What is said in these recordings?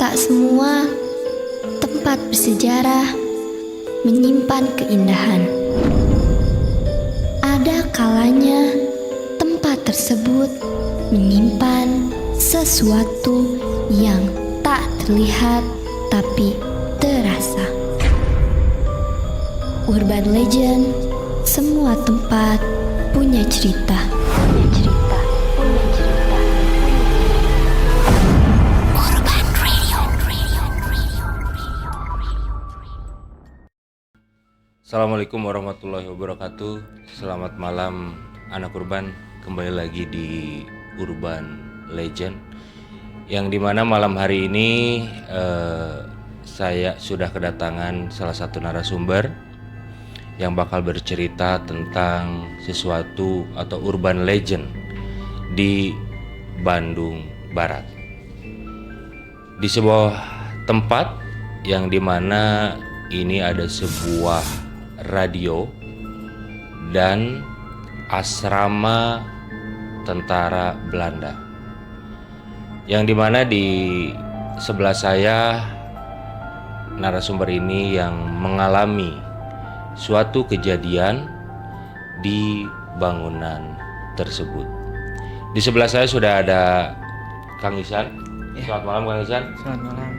Tak semua tempat bersejarah menyimpan keindahan. Ada kalanya tempat tersebut menyimpan sesuatu yang tak terlihat tapi terasa. Urban legend, semua tempat punya cerita. Urban Radio. Assalamualaikum warahmatullahi wabarakatuh. Selamat malam anak urban. Kembali lagi di Urban Legend, yang dimana malam hari ini saya sudah kedatangan salah satu narasumber yang bakal bercerita tentang sesuatu atau urban legend di Bandung Barat, di sebuah tempat yang dimana ini ada sebuah radio dan asrama tentara Belanda, yang dimana di sebelah saya narasumber ini yang mengalami suatu kejadian di bangunan tersebut. Di sebelah saya sudah ada Kang Ihsan. Selamat malam Kang Ihsan. Selamat malam.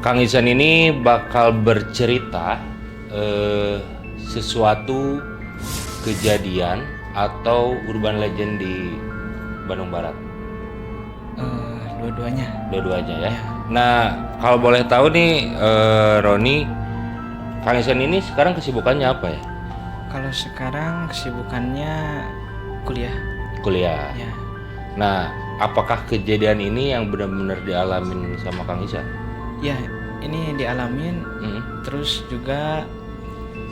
Kang Ihsan ini bakal bercerita sesuatu kejadian atau urban legend di Bandung Barat. Dua-duanya ya. Nah, kalau boleh tahu nih Roni, Kang Ihsan ini sekarang kesibukannya apa ya? Kalau sekarang kesibukannya kuliah. Kuliah. Ya. Nah, apakah kejadian ini yang benar-benar dialamin sama Kang Ihsan? Ya, ini dialamin. Terus juga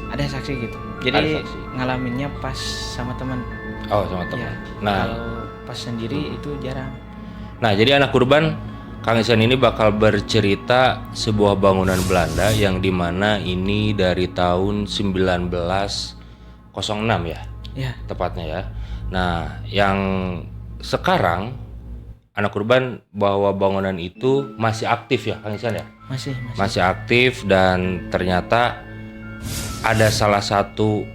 ada saksi gitu. Jadi Ada saksi. ngalaminnya pas sama teman. Oh, sama teman. Ya. Nah, Kalau pas sendiri itu jarang. nah jadi anak urban, Kang Ihsan ini bakal bercerita sebuah bangunan Belanda yang dimana ini dari tahun 1906 ya, Ya. tepatnya ya. Nah, yang sekarang anak urban bahwa bangunan itu masih aktif ya Kang Ihsan ya? Masih aktif, dan ternyata ada salah satu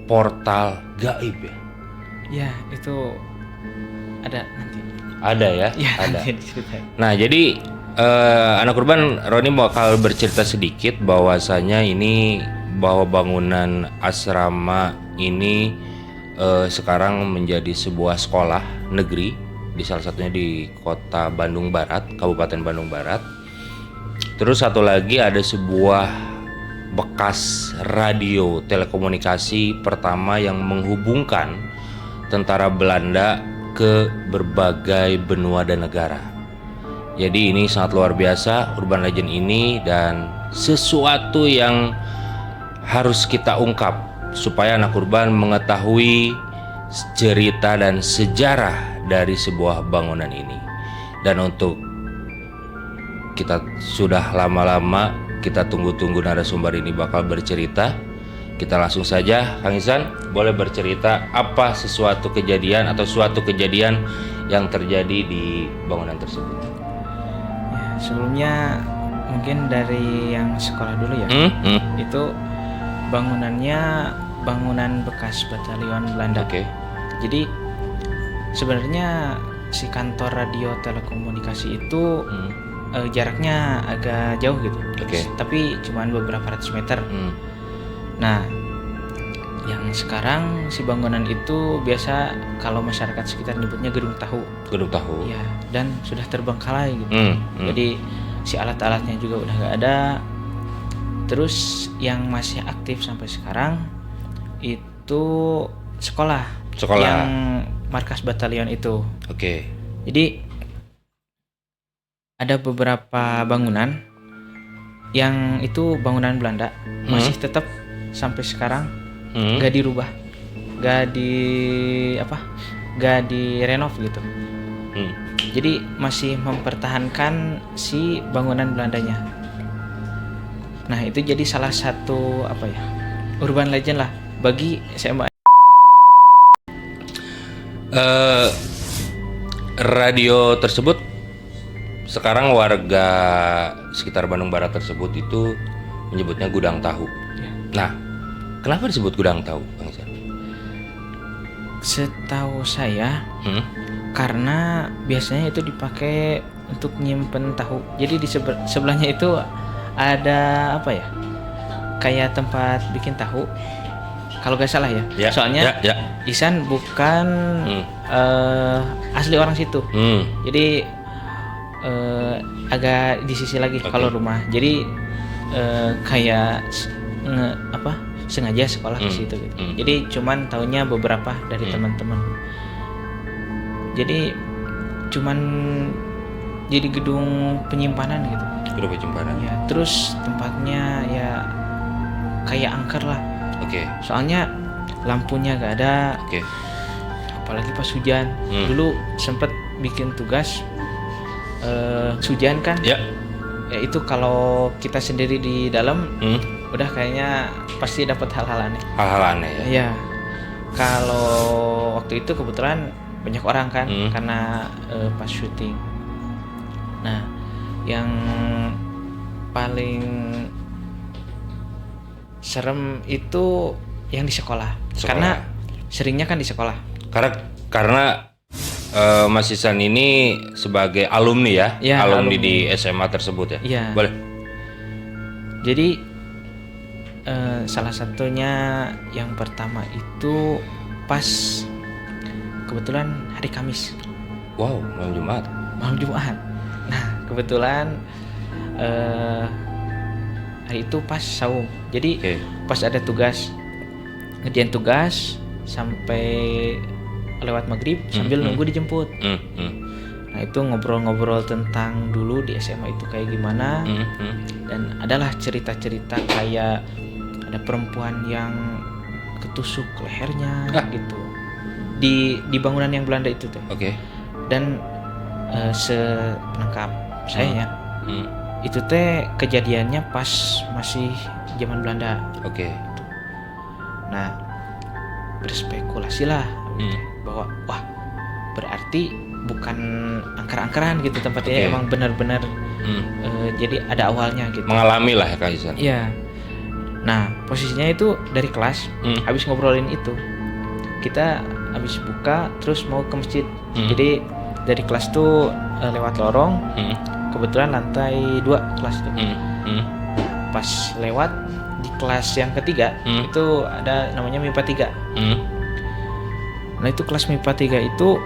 portal gaib ya? Ya, itu ada nanti. Ada ya? Ya, Ada. nanti diceritain. Nah, jadi anak urban, Roni bakal bercerita sedikit bahwasanya ini bahwa bangunan asrama ini sekarang menjadi sebuah sekolah negeri di salah satunya di kota Bandung Barat, Kabupaten Bandung Barat. Terus satu lagi ada sebuah bekas radio telekomunikasi pertama yang menghubungkan tentara Belanda ke berbagai benua dan negara. Jadi ini sangat luar biasa urban legend ini, dan sesuatu yang harus kita ungkap supaya anak urban mengetahui cerita dan sejarah dari sebuah bangunan ini. Dan untuk kita sudah lama-lama kita tunggu-tunggu narasumber ini bakal bercerita. Kita langsung saja, Kang Ihsan, boleh bercerita apa sesuatu kejadian atau suatu kejadian yang terjadi di bangunan tersebut? Ya, sebelumnya mungkin dari yang sekolah dulu ya. Itu bangunannya bangunan bekas batalion Belanda. Oke. Jadi sebenarnya si kantor radio telekomunikasi itu jaraknya agak jauh gitu. Oke. Tapi cuman beberapa ratus meter. Nah, yang sekarang si bangunan itu biasa kalau masyarakat sekitar nyebutnya gedung tahu. Gedung tahu. Ya, dan sudah terbengkalai gitu. Jadi si alat-alatnya juga udah nggak ada. Terus yang masih aktif sampai sekarang itu sekolah. Yang markas batalion itu. Oke. Jadi ada beberapa bangunan yang itu bangunan Belanda masih tetap sampai sekarang nggak dirubah, nggak direnov gitu. Jadi masih mempertahankan si bangunan Belandanya. Nah, itu jadi salah satu urban legend lah bagi SMA. Radio tersebut sekarang warga sekitar Bandung Barat tersebut itu menyebutnya gudang tahu. Ya. Nah, kenapa disebut gudang tahu, Bang Isan? Setahu saya karena biasanya itu dipakai untuk nyimpen tahu. Jadi di sebelahnya itu ada apa ya? Kayak tempat bikin tahu. Kalau nggak salah ya. Soalnya Isan bukan asli orang situ. Jadi agak di sisi lagi kalau rumah. Jadi kayak sengaja sekolah ke situ gitu. Jadi cuman tahunya beberapa dari teman-teman. Jadi cuman jadi gedung penyimpanan gitu. Gedung penyimpanan. Ya, terus tempatnya ya kayak angker lah. Soalnya lampunya gak ada. Apalagi pas hujan. Dulu sempet bikin tugas hujan kan. Ya itu kalau kita sendiri di dalam udah kayaknya pasti dapat hal-hal aneh. Hal-hal aneh ya. Iya. Kalau waktu itu kebetulan banyak orang kan karena pas syuting. Nah, yang paling serem itu yang di sekolah. Karena seringnya kan di sekolah. Karena Mas Isan ini sebagai alumni ya, alumni di SMA tersebut ya. Iya. Boleh. Jadi salah satunya yang pertama itu pas kebetulan hari Kamis. Wow, malam Jumat. Nah, kebetulan hari itu pas saum. Jadi pas ada tugas, ngerjain tugas sampai lewat maghrib sambil nunggu dijemput. Nah, itu ngobrol-ngobrol tentang dulu di SMA itu kayak gimana. Dan adalah cerita-cerita kayak ada perempuan yang ketusuk lehernya gitu di bangunan yang Belanda itu tuh. Dan sepenangkap saya itu teh kejadiannya pas masih zaman Belanda. Nah, berspekulasi lah bahwa wah berarti bukan angker-angkeran gitu tempatnya, emang benar-benar jadi ada awalnya gitu. Mengalami lah ya Kak Isan. Iya. Nah, posisinya itu dari kelas habis ngobrolin itu kita habis buka terus mau ke masjid. Jadi dari kelas tuh lewat lorong, kebetulan lantai 2 kelas itu. Pas lewat di kelas yang ketiga itu ada namanya MIPA 3. Nah, itu kelas MIPA 3 itu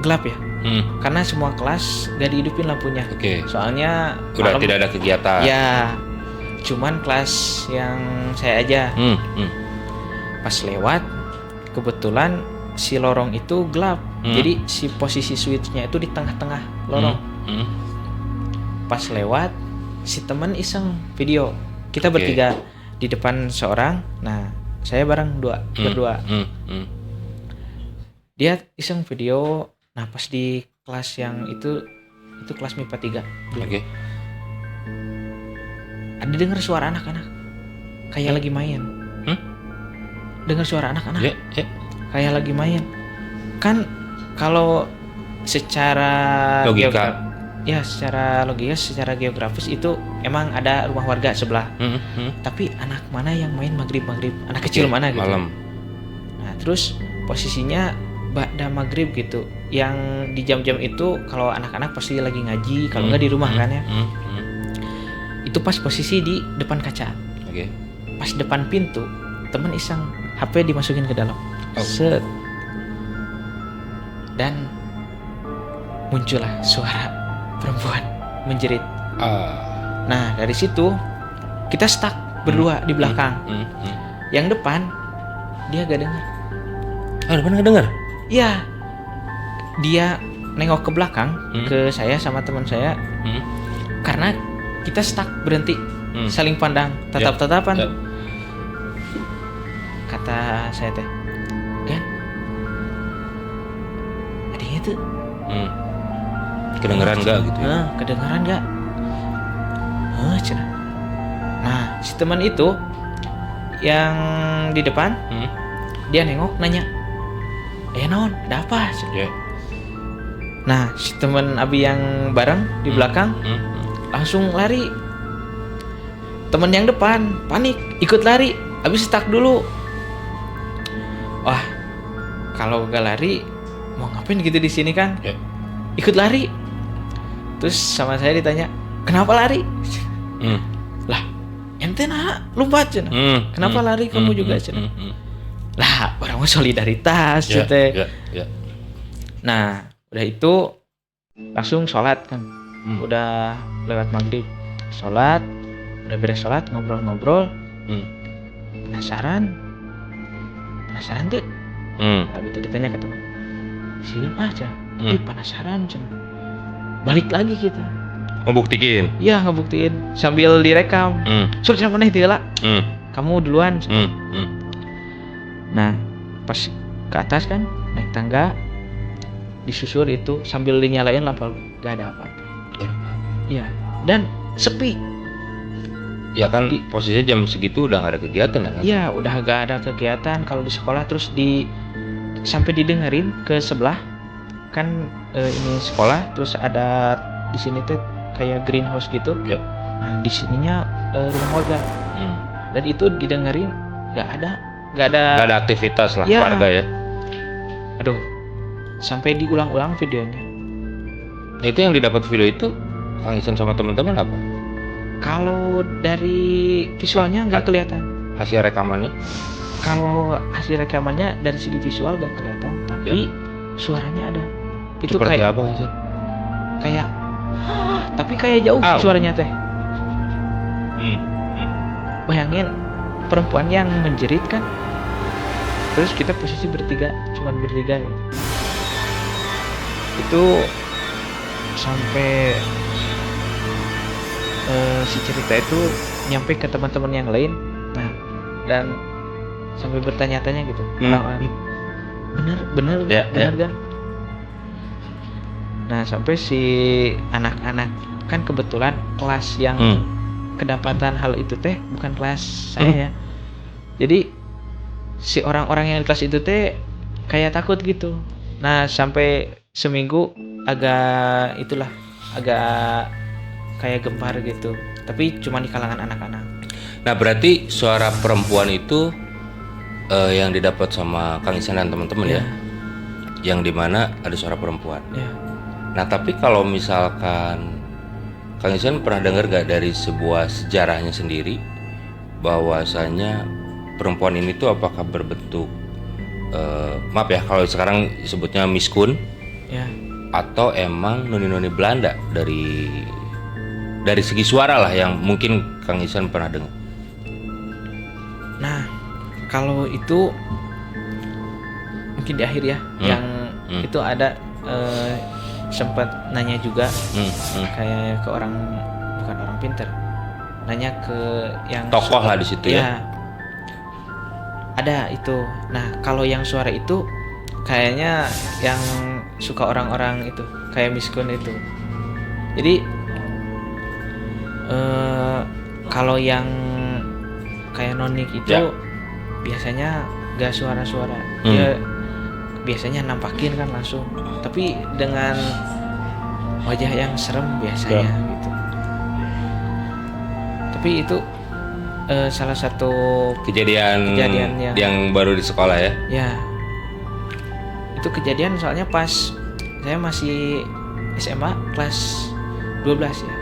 gelap ya. Karena semua kelas gak dihidupin lampunya. Soalnya udah tidak ada kegiatan. Ya, cuman kelas yang saya aja. Pas lewat kebetulan si lorong itu gelap. Jadi si posisi switchnya itu di tengah-tengah lorong. Pas lewat si teman iseng video. Kita bertiga di depan seorang. Nah, saya bareng berdua. Dia iseng video. Nah, pas di kelas yang itu kelas MIPA 3. Ada dengar suara anak-anak kayak lagi main. Dengar suara anak-anak kayak lagi main. Kan kalau secara logika secara logis, secara geografis itu emang ada rumah warga sebelah. Tapi anak mana yang main maghrib? Anak kecil mana gitu? Malam. Nah, terus posisinya ba'da maghrib gitu. Yang di jam-jam itu kalau anak-anak pasti lagi ngaji, kalau nggak di rumah kan ya. Itu pas posisi di depan kaca. Pas depan pintu, temen iseng HP dimasukin ke dalam. Set. Dan muncullah suara perempuan menjerit. Nah, dari situ kita stuck berdua di belakang. Yang depan dia gak dengar. Depan gak dengar? Iya. Dia nengok ke belakang ke saya sama teman saya. Karena kita stuck berhenti, saling pandang, tatap-tatapan. Kata saya teh, Gan, adanya tuh kedengeran gak gitu ya? Kedengeran gak? Cenah. Nah, si teman itu yang di depan, dia nengok nanya, naon, ada apa? Nah, si teman Abi yang bareng di belakang langsung lari. Temen yang depan panik, ikut lari. Abi stuck dulu. Wah, kalau gak lari mau ngapain gitu di sini kan? Ya. Ikut lari. Terus sama saya ditanya, "Kenapa lari?" Lah, ente nah lupa cenah. Kenapa lari kamu juga cenah? Lah, orang mau solidaritas Ya, gitu. ya. Nah, udah itu langsung sholat kan. Udah lewat maghrib, sholat, udah beres sholat, ngobrol-ngobrol. Penasaran tuh. Habis itu ditanya ke teman, "Sieun aja." Penasaran cenah. Balik lagi kita. Ngebuktiin. Iya, ngebuktiin sambil direkam. Sur cenah maneh teu lah. Kamu duluan. Nah, pas ke atas kan naik tangga, disusur itu sambil dinyalain lampu, gak ada apa-apa. Iya, dan sepi. Ya kan posisinya jam segitu udah gak ada kegiatan kan? Iya, udah gak ada kegiatan kalau di sekolah. Terus sampai didengerin ke sebelah kan, ini sekolah, terus ada di sini tuh kayak greenhouse gitu. Yep. Nah, di sininya rumah warga. Dan itu didengerin gak ada aktivitas lah ya. warga ya. Aduh, sampai diulang-ulang videonya. Nah, itu yang didapat video itu Kang Ihsan sama teman-teman apa? Kalau dari visualnya nggak kelihatan. Hasil rekamannya? Kalau hasil rekamannya dari segi visual nggak kelihatan, tapi suaranya ada. Itu seperti kayak apa Ihsan? Kayak tapi kayak jauh suaranya teh. Bayangin perempuan yang menjerit kan. Terus kita posisi cuman bertiga ya. Itu sampai si cerita itu nyampe ke teman-teman yang lain. Nah, dan sampai bertanya-tanya gitu. Bener kan? Nah, sampai si anak-anak kan kebetulan kelas yang kedapatan hal itu teh bukan kelas saya ya. Jadi si orang-orang yang di kelas itu teh kayak takut gitu. Nah, sampai seminggu agak kayak gempar gitu. Tapi cuma di kalangan anak-anak. Nah, berarti suara perempuan itu yang didapat sama Kang Ihsan dan teman-teman ya. Yang dimana ada suara perempuan. Ya. Nah, tapi kalau misalkan Kang Ihsan pernah dengar gak dari sebuah sejarahnya sendiri bahwasanya perempuan ini tuh apakah berbentuk maaf ya kalau sekarang disebutnya miskun Ya. atau emang noni-noni Belanda dari segi suara lah yang mungkin Kang Ihsan pernah dengar? Nah, kalau itu mungkin di akhir ya, yang itu ada sempat nanya juga kayak ke orang, bukan orang pinter, nanya ke yang tokoh lah di situ ya. Ada itu. Nah, kalau yang suara itu kayaknya yang suka orang-orang itu kayak miskun itu. Jadi kalau yang kayak nonik itu biasanya gak suara-suara. Dia biasanya nampakin kan langsung, tapi dengan wajah yang serem biasanya gitu. Tapi itu salah satu kejadian yang baru di sekolah ya. Ya, itu kejadian soalnya pas saya masih SMA kelas 12 ya.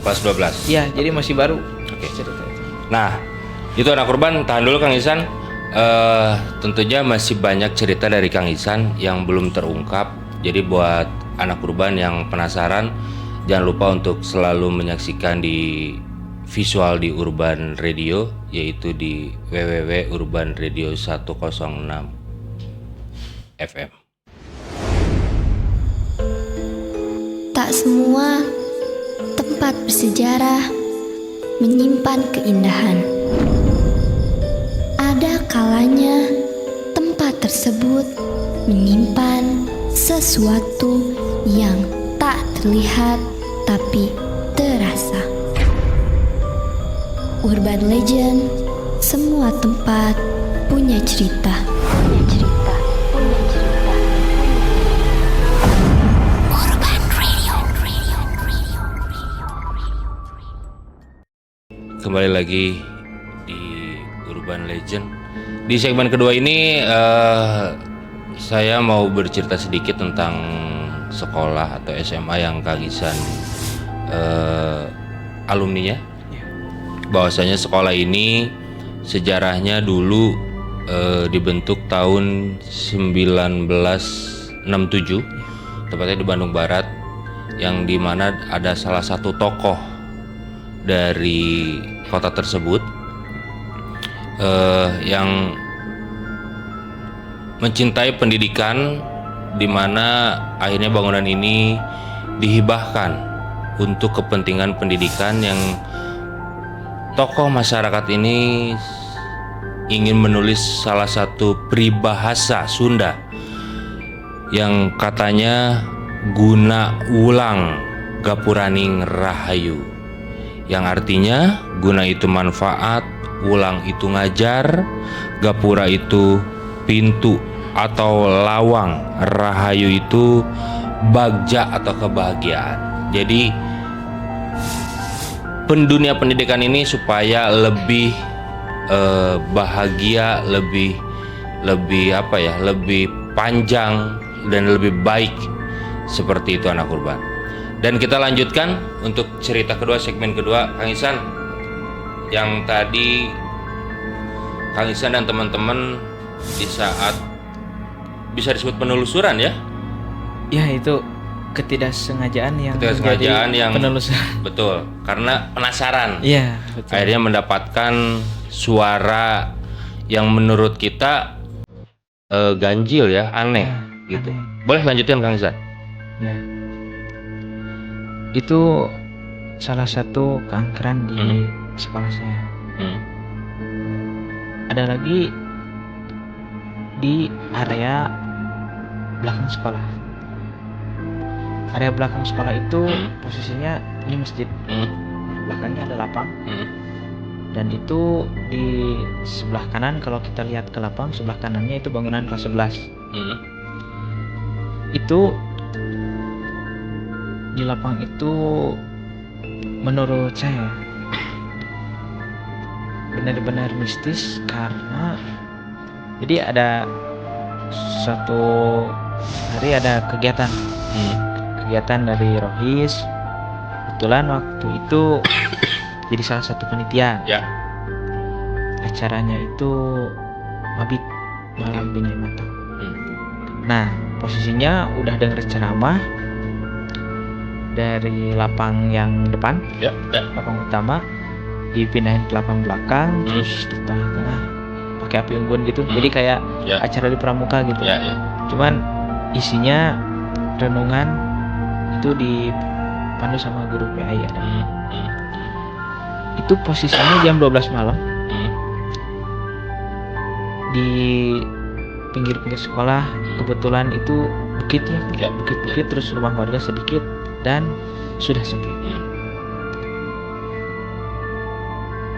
Kelas 12. Iya, jadi masih baru. Oke. Cerita itu. Nah, itu anak kurban. Tahan dulu Kang Ihsan. Tentunya masih banyak cerita dari Kang Ihsan yang belum terungkap. Jadi buat anak kurban yang penasaran, jangan lupa untuk selalu menyaksikan di visual di Urban Radio, yaitu di www.urbanradio106 FM. Tak semua tempat bersejarah menyimpan keindahan. Ada kalanya tempat tersebut menyimpan sesuatu yang tak terlihat tapi terasa. Urban Legend, semua tempat punya cerita. kembali lagi di Urban Legend. Di segmen kedua ini saya mau bercerita sedikit tentang sekolah atau SMA yang Kang Ihsan alumninya. Bahwasanya sekolah ini sejarahnya dulu dibentuk tahun 1967, tepatnya di Bandung Barat, yang dimana ada salah satu tokoh dari kota tersebut yang mencintai pendidikan, di mana akhirnya bangunan ini dihibahkan untuk kepentingan pendidikan, yang tokoh masyarakat ini ingin menulis salah satu peribahasa Sunda yang katanya guna ulang gapuraning rahayu, yang artinya guna itu manfaat, ulang itu ngajar, gapura itu pintu atau lawang, rahayu itu bagja atau kebahagiaan. Jadi pendunia pendidikan ini supaya lebih bahagia, lebih panjang dan lebih baik, seperti itu anak Urban. Dan kita lanjutkan untuk cerita kedua, segmen kedua, Kang Ihsan. Yang tadi Kang Ihsan dan teman-teman di saat bisa disebut penelusuran ya? Ya, itu ketidaksengajaan yang penelusuran. Betul, karena penasaran. Iya, betul. Akhirnya mendapatkan suara yang menurut kita ganjil ya, aneh gitu. Aneh. Boleh lanjutkan Kang Ihsan? Ya. Itu salah satu keangkeran di sekolah saya. Ada lagi di area belakang sekolah. Area belakang sekolah itu posisinya ini masjid. Belakangnya ada lapang. Dan itu di sebelah kanan, kalau kita lihat ke lapang, sebelah kanannya itu bangunan kelas 11. Itu di lapang itu menurut saya benar-benar mistis, karena jadi ada satu hari ada kegiatan dari Rohis. Kebetulan waktu itu jadi salah satu panitia. Ya. Acaranya itu mabit, malam Bina Mata. Nah, posisinya udah denger ceramah dari lapang yang depan, lapang utama, dipindahin ke lapang belakang, terus di tengah-tengah pakai api unggun gitu. Jadi kayak acara di pramuka gitu. Cuman isinya renungan, itu dipandu sama guru PAI ada. Itu posisinya jam 12 malam. Di pinggir-pinggir sekolah, kebetulan itu bukit ya, bukit-bukit, terus rumah warga sedikit dan sudah sepi.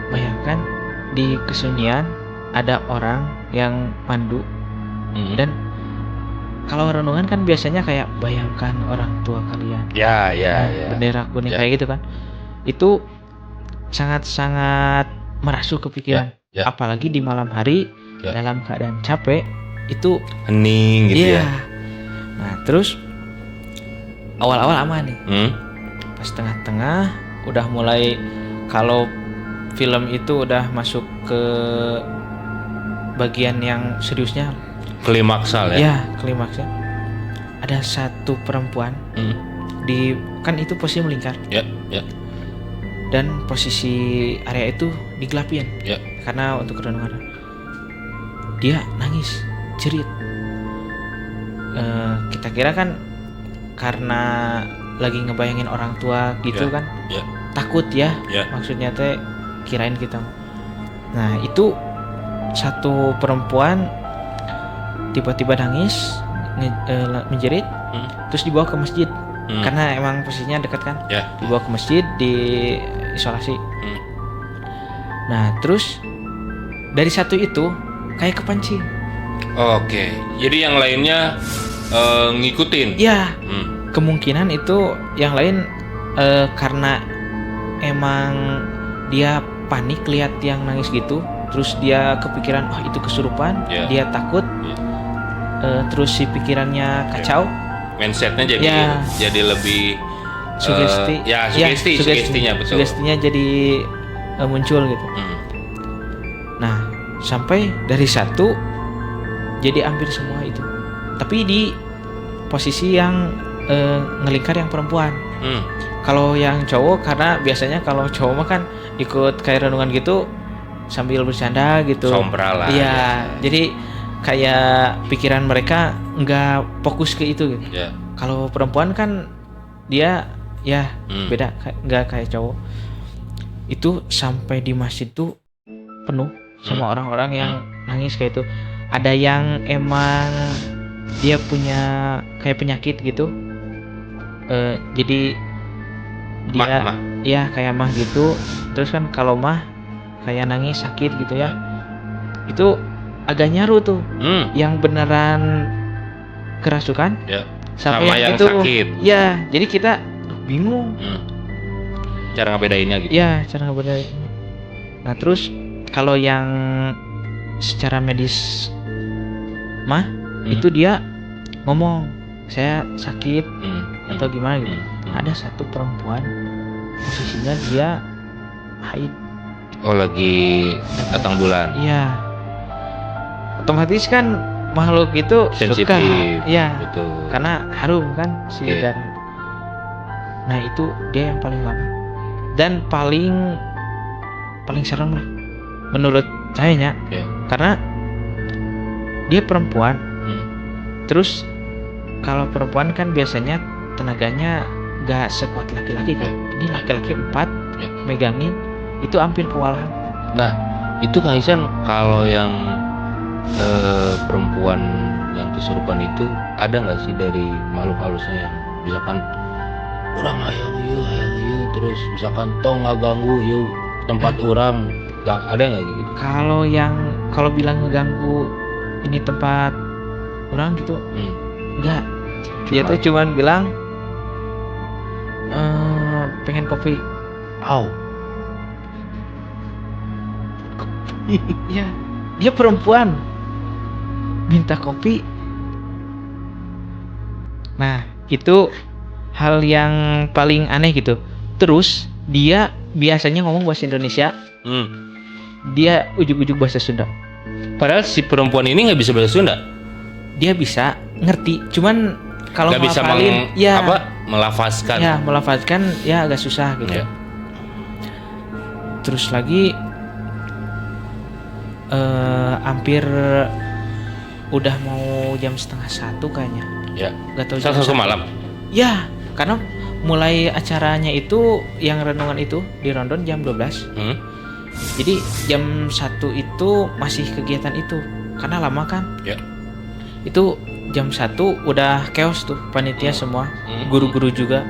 Bayangkan di kesunyian ada orang yang mandu. Dan kalau renungan kan biasanya kayak bayangkan orang tua kalian, bendera kuning kayak gitu kan. Itu sangat-sangat merasuk ke pikiran. Apalagi di malam hari dalam keadaan capek, itu hening gitu ya. Nah, terus awal-awal aman nih. Pas tengah-tengah udah mulai, kalau film itu udah masuk ke bagian yang seriusnya, klimaksal ya. Ya, klimaksnya. Ada satu perempuan kan itu posisi melingkar. Dan posisi area itu digelapin. Karena untuk renungan. Dia nangis, jerit. Kita kira kan karena lagi ngebayangin orang tua gitu kan. Takut ya. Maksudnya teh kirain kita. Nah, itu satu perempuan tiba-tiba nangis, menjerit, terus dibawa ke masjid. Karena emang posisinya dekat kan. Dibawa ke masjid, diisolasi. Nah, terus dari satu itu kayak kepancing. Oke, jadi yang lainnya ngikutin. Ya, kemungkinan itu yang lain karena emang dia panik lihat yang nangis gitu, terus dia kepikiran oh itu kesurupan, dia takut, terus si pikirannya kacau, mindsetnya jadi lebih sugestinya betul. Sugestinya jadi muncul gitu. Nah, sampai dari satu jadi hampir semua itu. Tapi di posisi yang ngelingkar yang perempuan. Kalau yang cowok, karena biasanya kalau cowok mah kan ikut kayak renungan gitu sambil bercanda gitu. Sombra lah. Iya, jadi kayak pikiran mereka nggak fokus ke itu gitu. Kalau perempuan kan dia beda, nggak kayak cowok. Itu sampai di masjid tuh penuh sama orang-orang yang nangis kayak itu. Ada yang emang dia punya kayak penyakit gitu, jadi dia ya kayak mah gitu. Terus kan kalau mah kayak nangis sakit gitu ya, itu agak nyaru tuh. Yang beneran kerasukan sama yang itu sakit. Ya, jadi kita bingung cara ngebedainnya gitu. Ya, cara ngebedain. Nah, terus kalau yang secara medis mah itu dia ngomong saya sakit atau gimana gitu. Ada satu perempuan posisinya dia haid. Oh, lagi datang bulan. Iya. Otomatis kan makhluk itu sensitif. Suka. Iya. Betul. Karena harum kan si darah. Nah, itu dia yang paling lama dan paling serem lah menurut saya ya. Karena dia perempuan. Terus kalau perempuan kan biasanya tenaganya gak sekuat laki-laki kan. Ini laki-laki 4 megangin itu hampir kewalahan. Nah, itu Kang Ihsan, kalau yang perempuan yang kesurupan itu ada nggak sih dari makhluk halusnya yang misalkan orang hayang yuk terus misalkan tong ngaganggu yuk tempat orang, nggak ada nggak gitu? Kalau bilang ngeganggu ini tempat orang gitu, enggak. Dia tuh cuman bilang pengen kopi. Iya, dia perempuan minta kopi. Nah, itu hal yang paling aneh gitu. Terus dia biasanya ngomong bahasa Indonesia, dia ujuk-ujuk bahasa Sunda. Padahal si perempuan ini nggak bisa bahasa Sunda. Dia bisa ngerti, cuman kalau nggak bisa melafazkan. Ya, melafazkan ya agak susah gitu. Terus lagi hampir udah mau jam 12:30 kayaknya. Ya. Gak tahu jam 1 malam. Ya, karena mulai acaranya itu yang renungan itu di Rondon jam 12. Jadi jam 1 itu masih kegiatan itu. Karena lama kan. Ya. Itu jam 1 udah chaos tuh panitia semua, guru-guru juga.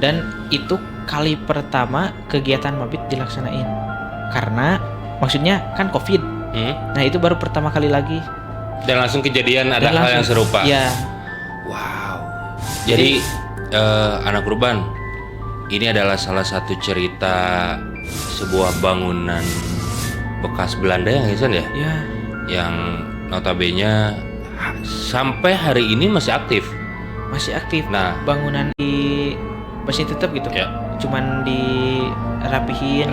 Dan itu kali pertama kegiatan mabit dilaksanain. Karena maksudnya kan Covid. Nah, itu baru pertama kali lagi. Dan langsung kejadian ada hal yang serupa. Iya. Wow. Jadi anak Urban, ini adalah salah satu cerita sebuah bangunan bekas Belanda yang Ihsan ya? Iya. Yang notabene sampai hari ini masih aktif. Masih aktif. Nah, bangunan di masih tetap gitu. Ya. Cuman dirapihin.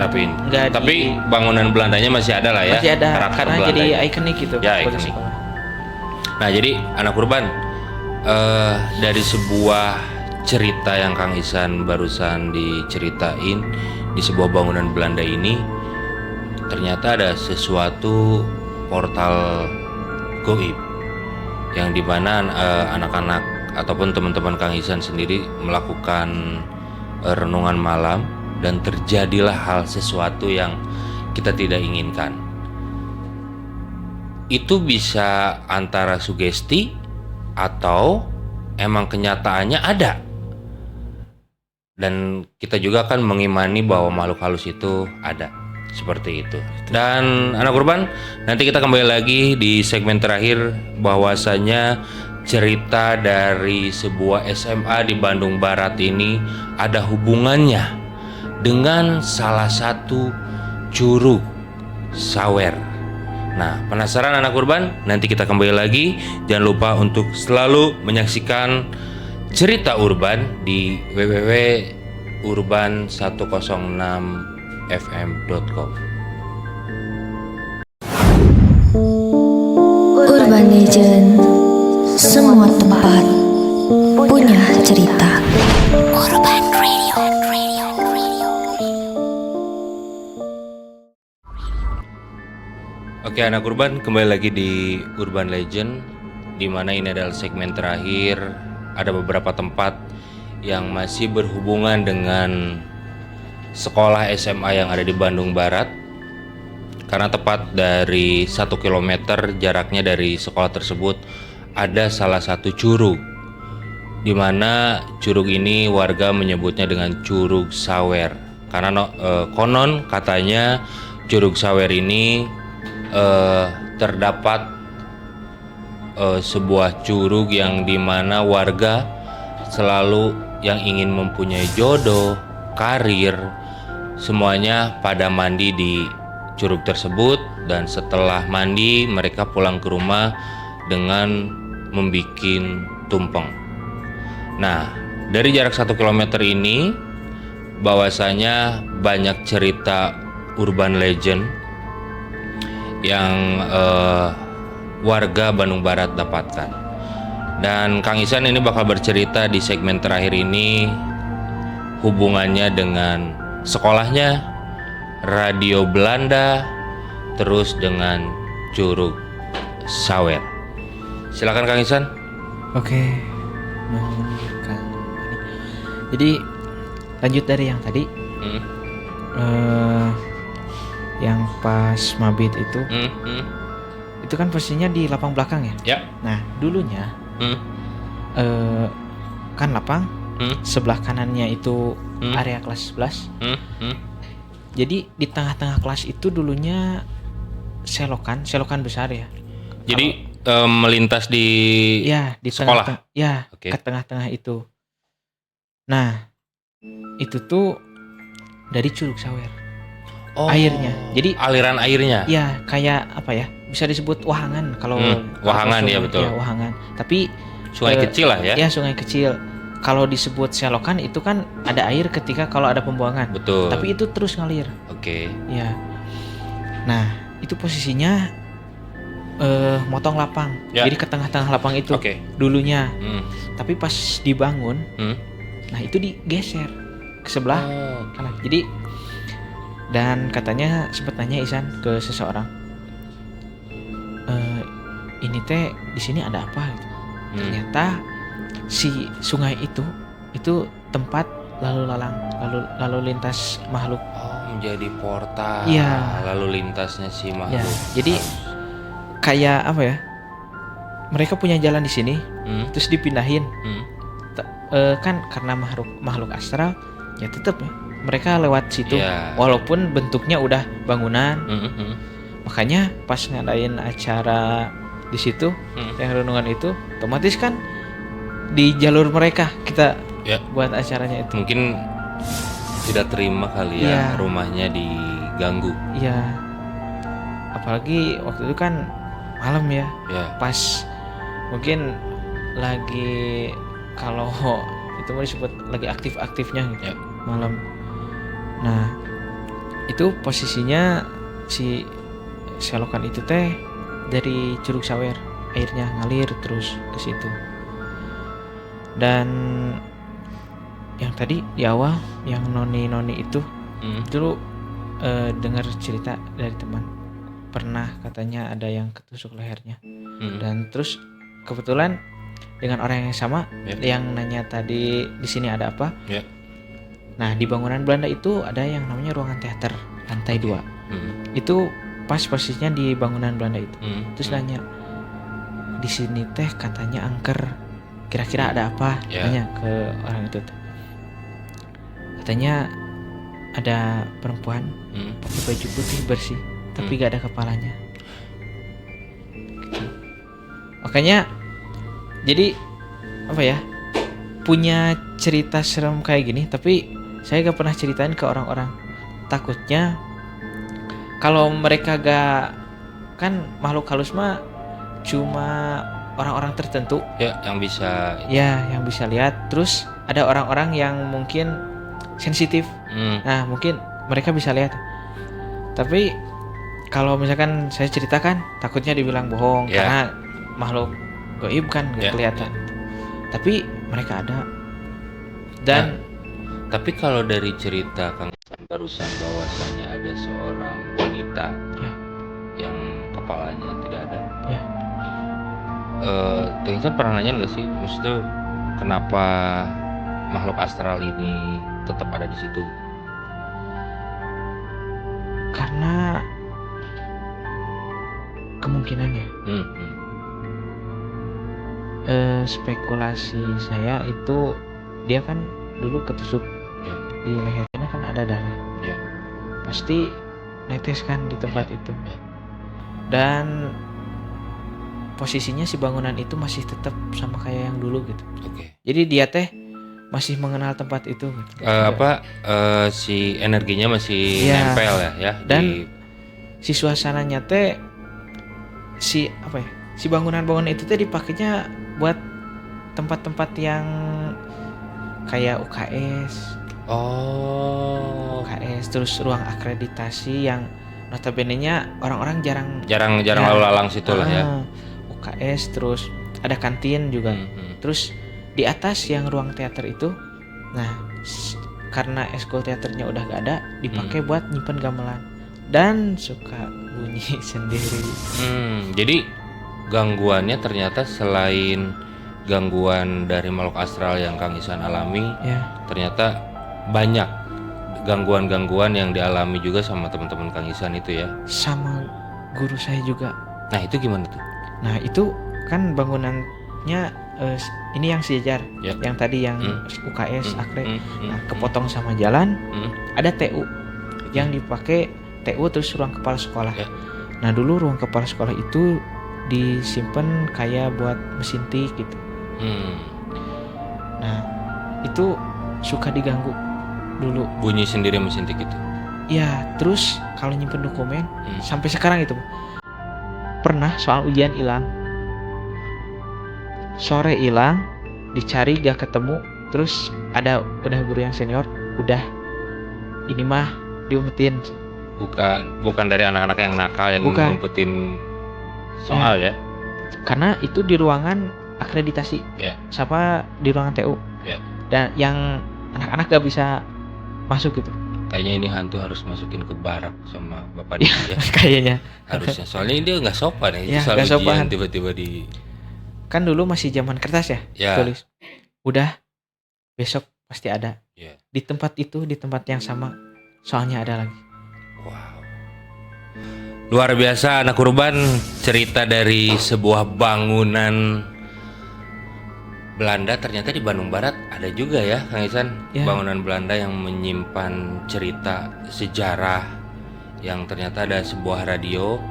Tapi bangunan Belandanya masih ada lah ya. Masih ada. Karena jadi ikonik gitu. Ya, ikonik. Nah, jadi anak Urban, dari sebuah cerita yang Kang Ihsan barusan diceritain di sebuah bangunan Belanda ini, ternyata ada sesuatu portal gaib yang dimana anak-anak ataupun teman-teman Kang Ihsan sendiri melakukan renungan malam dan terjadilah hal sesuatu yang kita tidak inginkan. Itu bisa antara sugesti atau emang kenyataannya ada. Dan kita juga kan mengimani bahwa makhluk halus itu ada. Seperti itu. Dan anak Urban, nanti kita kembali lagi di segmen terakhir bahwasanya cerita dari sebuah SMA di Bandung Barat ini ada hubungannya dengan salah satu Curug Sawer. Nah, penasaran anak urban? Nanti kita kembali lagi. Jangan lupa untuk selalu menyaksikan cerita urban di www.urban106fm.com. Urban Legend, semua tempat punya cerita. Urban Radio. Oke anak urban, kembali lagi di Urban Legend, di mana ini adalah segmen terakhir. Ada beberapa tempat yang masih berhubungan dengan sekolah SMA yang ada di Bandung Barat. Karena tepat dari 1 kilometer jaraknya dari sekolah tersebut ada salah satu curug, di mana curug ini warga menyebutnya dengan Curug Sawer. Karena konon katanya Curug Sawer ini terdapat sebuah curug yang dimana warga selalu yang ingin mempunyai jodoh, karir, semuanya pada mandi di curug tersebut, dan setelah mandi mereka pulang ke rumah dengan membuat tumpeng. Nah, dari jarak 1 kilometer ini bahwasanya banyak cerita urban legend yang warga Bandung Barat dapatkan. Dan Kang Isan ini bakal bercerita di segmen terakhir ini hubungannya dengan sekolahnya, radio Belanda, terus dengan Curug Sawer. Silakan Kang Isan. Oke. Jadi lanjut dari yang tadi, yang pas mabit itu kan posisinya di lapang belakang ya. Ya. Nah dulunya kan lapang, sebelah kanannya itu area kelas 11. Jadi di tengah-tengah kelas itu dulunya selokan besar ya. Jadi melintas di di sekolah. Ke tengah-tengah itu. Nah, itu tuh dari Curug Sawer. Airnya. Jadi aliran airnya. Ya, kayak apa ya? Bisa disebut wahangan kalau wahangan sungai, ya betul. Ya, wahangan. Tapi sungai kecil lah ya. Ya, sungai kecil. Kalau disebut selokan itu kan ada air ketika kalau ada pembuangan. Betul. Tapi itu terus ngalir. Oke. Ya. Nah, itu posisinya motong lapang. Ya. Jadi ke tengah-tengah lapang itu dulunya. Tapi pas dibangun, nah itu digeser ke sebelah kanan. Jadi dan katanya sempat nanya Isan ke seseorang, ini teh di sini ada apa gitu. Ternyata si sungai itu tempat lalu lintas makhluk. Menjadi portal. Iya. Lalu lintasnya si makhluk. Ya, jadi kayak apa ya? Mereka punya jalan di sini, terus dipindahin. Kan karena makhluk astral, ya tetap ya mereka lewat situ. Walaupun bentuknya udah bangunan. Makanya pas ngadain acara di situ, yang renungan itu, otomatis kan di jalur mereka kita buat acaranya itu. Mungkin tidak terima kali ya rumahnya diganggu. Iya. Apalagi waktu itu kan malam ya. Pas mungkin lagi, kalau itu mau disebut lagi aktif-aktifnya gitu. Malam. Nah, itu posisinya si selokan itu teh dari Curug Sawer, airnya ngalir terus ke situ. Dan yang tadi di awal yang noni itu dulu dengar cerita dari teman, pernah katanya ada yang ketusuk lehernya. Dan terus kebetulan dengan orang yang sama yang nanya tadi di sini ada apa. Nah, di bangunan Belanda itu ada yang namanya ruangan teater lantai 2. Itu pas posisinya di bangunan Belanda itu. Terus nanya, di sini teh katanya angker, kira-kira ada apa? Nanya ke orang itu teh. Katanya ada perempuan pakai baju putih bersih, tapi gak ada kepalanya. Gitu. Makanya jadi apa ya, punya cerita serem kayak gini, tapi saya gak pernah ceritain ke orang-orang. Takutnya kalau mereka gak, kan makhluk halus mah cuma orang-orang tertentu Ya, yang bisa. ya yang bisa lihat. Terus ada orang-orang yang mungkin sensitif. Nah, mungkin mereka bisa lihat. Tapi kalau misalkan saya ceritakan takutnya dibilang bohong karena makhluk gaib kan gak kelihatan. Tapi mereka ada. Dan tapi kalau dari cerita Kang Isan barusan bahwasanya ada seorang wanita yang kepalanya tidak ada. Kang Isan pernah nanya nggak sih, maksudnya kenapa makhluk astral ini tetap ada di situ? Karena kemungkinannya spekulasi saya itu dia kan dulu ketusuk di lehernya kan ada darah, pasti netes kan di tempat itu. Dan posisinya si bangunan itu masih tetap sama kayak yang dulu gitu. Jadi dia teh masih mengenal tempat itu gitu. Si energinya masih nempel ya. Dan si suasananya teh si bangunan-bangunan itu teh dipakainya buat tempat-tempat yang kayak UKS. UKS, terus ruang akreditasi yang notabene-nya orang-orang jarang lalu lalang situ lah ya. UKS, terus ada kantin juga. Terus di atas yang ruang teater itu, nah karena eskul teaternya udah gak ada, dipakai buat nyimpen gamelan dan suka bunyi sendiri. Jadi gangguannya ternyata selain gangguan dari makhluk astral yang Kang Isan alami, ternyata banyak gangguan-gangguan yang dialami juga sama teman-teman Kang Isan itu ya. Sama guru saya juga. Nah itu gimana tuh? Nah itu kan bangunannya ini yang sejajar, yang tadi yang UKS Akre. Nah kepotong sama jalan, ada TU yang dipakai TU, terus ruang kepala sekolah. Nah dulu ruang kepala sekolah itu disimpan kayak buat mesin tik gitu. Nah itu suka diganggu dulu. Bunyi sendiri mesin tik itu? Ya, terus kalau nyimpen dokumen sampai sekarang itu pernah soal ujian hilang, sore hilang, dicari gak ketemu. Terus udah guru yang senior, udah ini mah diumpetin. Bukan dari anak-anak yang nakal yang ngumpetin soal ya. Karena itu di ruangan akreditasi, sama di ruangan TU. Dan yang anak-anak gak bisa masuk gitu. Kayaknya ini hantu harus masukin ke barak sama bapak dia ya. Kayaknya harusnya, soalnya dia nggak sopan ya. Itu soal ujian tiba-tiba di. Kan dulu masih zaman kertas ya. Tulis. Udah besok pasti ada. Di tempat itu, di tempat yang sama, soalnya ada lagi. Wow. Luar biasa anak kurban, cerita dari sebuah bangunan Belanda. Ternyata di Bandung Barat ada juga ya Kang Isan, bangunan Belanda yang menyimpan cerita sejarah, yang ternyata ada sebuah radio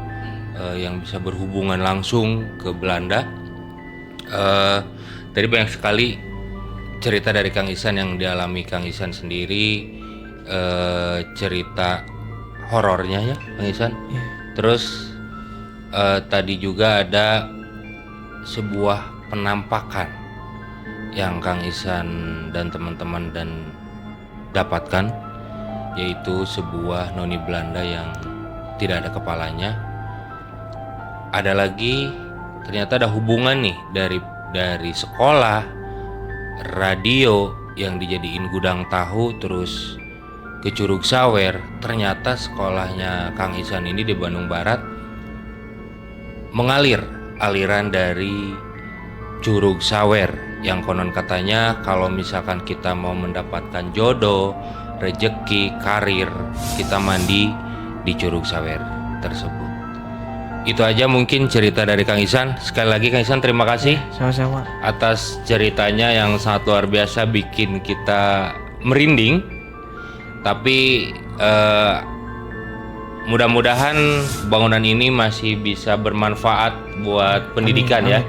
yang bisa berhubungan langsung ke Belanda. Tadi banyak sekali cerita dari Kang Isan yang dialami Kang Isan sendiri, cerita horornya ya Kang Isan. Terus tadi juga ada sebuah penampakan yang Kang Isan dan teman-teman dapatkan, yaitu sebuah noni Belanda yang tidak ada kepalanya. Ada lagi ternyata ada hubungan nih dari sekolah, radio yang dijadiin gudang tahu, terus ke Curug Sawer. Ternyata sekolahnya Kang Isan ini di Bandung Barat mengalir aliran dari Curug Sawer, yang konon katanya kalau misalkan kita mau mendapatkan jodoh, rejeki, karir, kita mandi di Curug Sawer tersebut. Itu aja mungkin cerita dari Kang Isan. Sekali lagi Kang Isan terima kasih sama-sama atas ceritanya yang sangat luar biasa, bikin kita merinding. Tapi mudah-mudahan bangunan ini masih bisa bermanfaat buat pendidikan. Amin.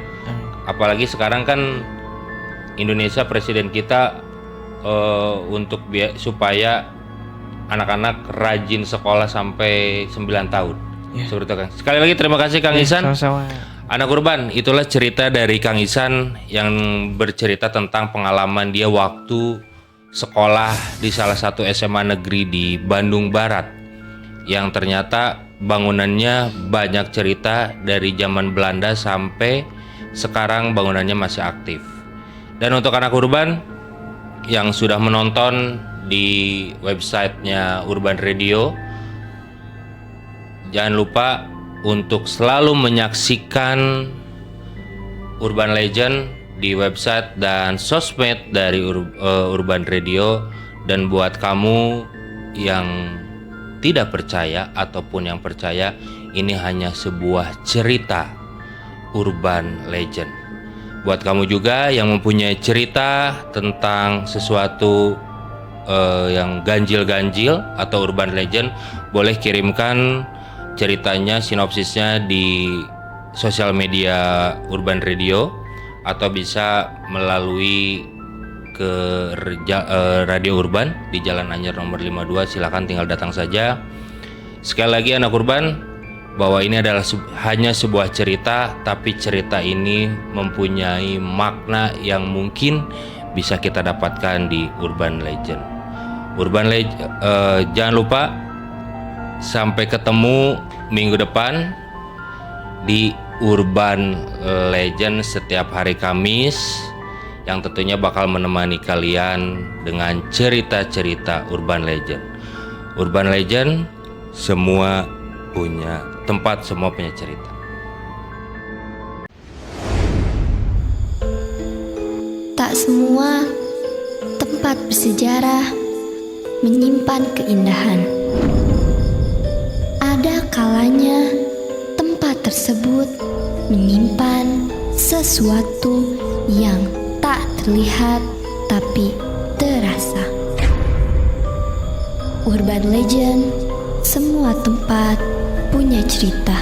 Apalagi sekarang kan Indonesia presiden kita untuk supaya anak-anak rajin sekolah sampai 9 tahun. Ya. Seperti itu, Kang. Sekali lagi terima kasih Kang Ihsan. Sama-sama. Anak Urban, itulah cerita dari Kang Ihsan yang bercerita tentang pengalaman dia waktu sekolah di salah satu SMA negeri di Bandung Barat, yang ternyata bangunannya banyak cerita dari zaman Belanda sampai sekarang bangunannya masih aktif. Dan untuk anak Urban yang sudah menonton di websitenya Urban Radio, jangan lupa untuk selalu menyaksikan Urban Legend di website dan sosmed dari Urban Radio. Dan buat kamu yang tidak percaya ataupun yang percaya, ini hanya sebuah cerita Urban Legend. Buat kamu juga yang mempunyai cerita tentang sesuatu yang ganjil-ganjil atau Urban Legend, boleh kirimkan ceritanya, sinopsisnya di sosial media Urban Radio, atau bisa melalui ke Radio Urban di Jalan Anyer nomor 52. Silakan tinggal datang saja. Sekali lagi anak Urban, bahwa ini adalah hanya sebuah cerita, tapi cerita ini mempunyai makna yang mungkin bisa kita dapatkan di Urban Legend. Jangan lupa, sampai ketemu minggu depan di Urban Legend setiap hari Kamis, yang tentunya bakal menemani kalian dengan cerita-cerita Urban Legend. Urban Legend, semua punya tempat, semua punya cerita. Tak semua tempat bersejarah menyimpan keindahan. Ada kalanya tempat tersebut menyimpan sesuatu yang tak terlihat tapi terasa. Urban Legend, semua tempat punya cerita.